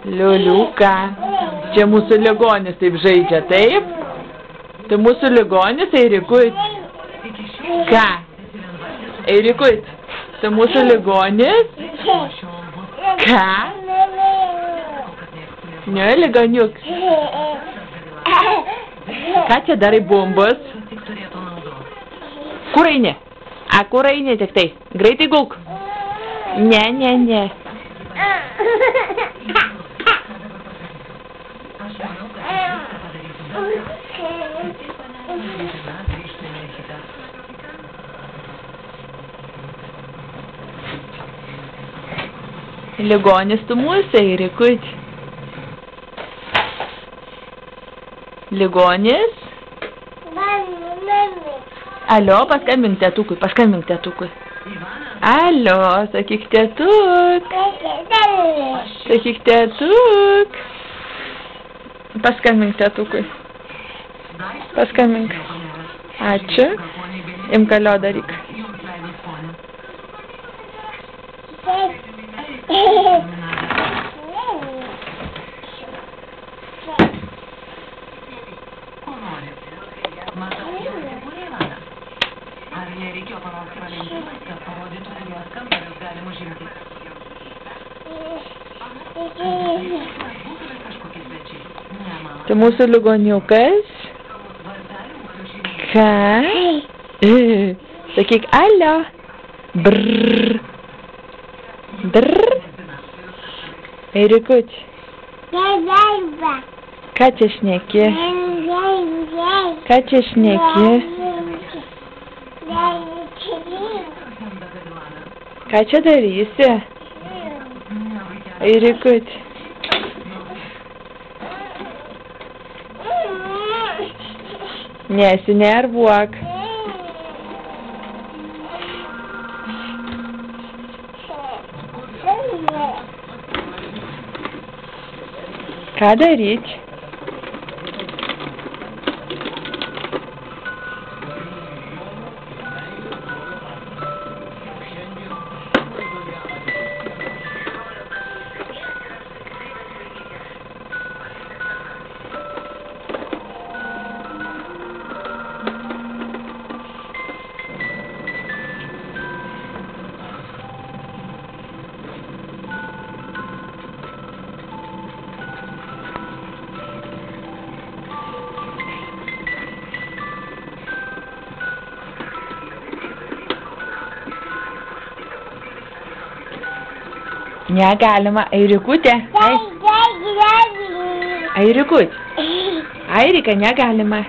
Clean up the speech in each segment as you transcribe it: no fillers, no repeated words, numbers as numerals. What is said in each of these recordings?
Liuliuka. Čia mūsų ligonis taip žaidžia, taip? Tai mūsų ligonis, Eirikut. Ką? Eirikut, tai mūsų ligonis? Ką? Ne, ligoniuk. Ką čia darai, bombos? Kur eini? A, kur eini tik tai? Greitai gulk. Ne, ne, ne. Ligonis tu mūsų, Eirikut. Ligonis? Alio, paskambink tėtukui, paskambink tėtukui. Alio, sakyk tėtuk. Sakyk tėtuk. Paskambink tėtukui. Paskambink. Ačiū. Imk alio daryk. Ar nereikėjo palaukti Valentinos, kad parodytų, kad jos kambarius galim užimti? Tai mūsų ligoniukas? Ką? Sakyk, alio. Brrr. Brrr. Eirikut. Ką čia šneki? Ką čia šneki? Ką čia darysi? Eirikut. Nesinervuok. Ką daryt? Negalima, Eirikutė. Eirikut. Eirika, negalima.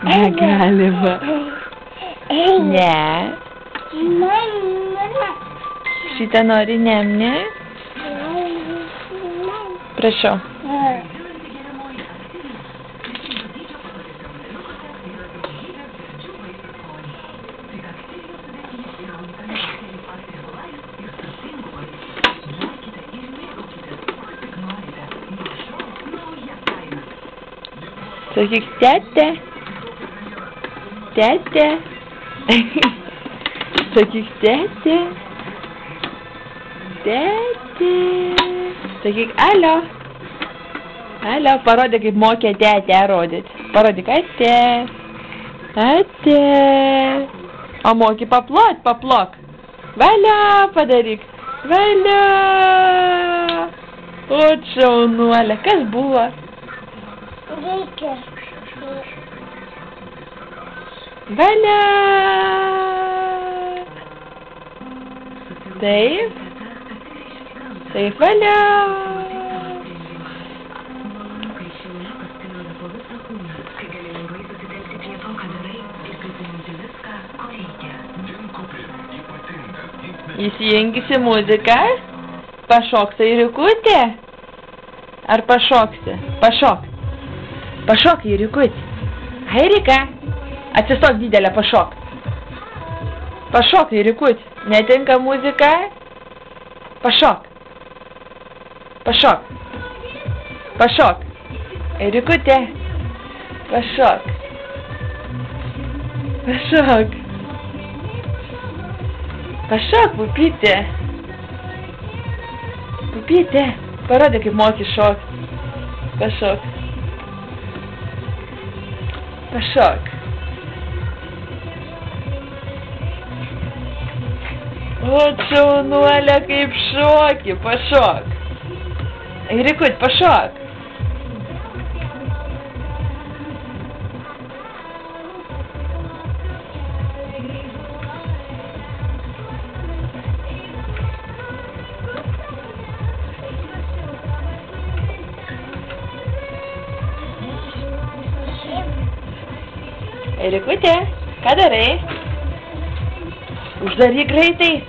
Negalima. Ne. Šitą nori nemne? Prašau. Sakyk, tėtė. Tėtė. Sakyk, tėtė. Tėtė. Sakyk, alio. Alio, parodė, kaip mokė tėtę rodyt. Parodyk, atė. Atė. O moki paplot, paplok. Valia, padaryk. Valia. O, šaunuolė, kas buvo? Valia! Taip. Taip, valia! Įsijungisi muziką? Pašoks, Eirikutė? Ar pašoksi? Pašok. Pašok, Eirikut. Eirika, atsistok didelę, pašok. Pašok, Eirikut. Netinka muzika? Pašok. Pašok. Pašok. Eirikutė. Pašok. Pašok. Pašok, pupytė. Pupytė. Parodė, kaip moki šokti. Pašok. Pašok. O, šaunuolė, kaip šoki. Pašok. Eirikut, pašok. Eirikutė, ką darai? Uždaryk greitai.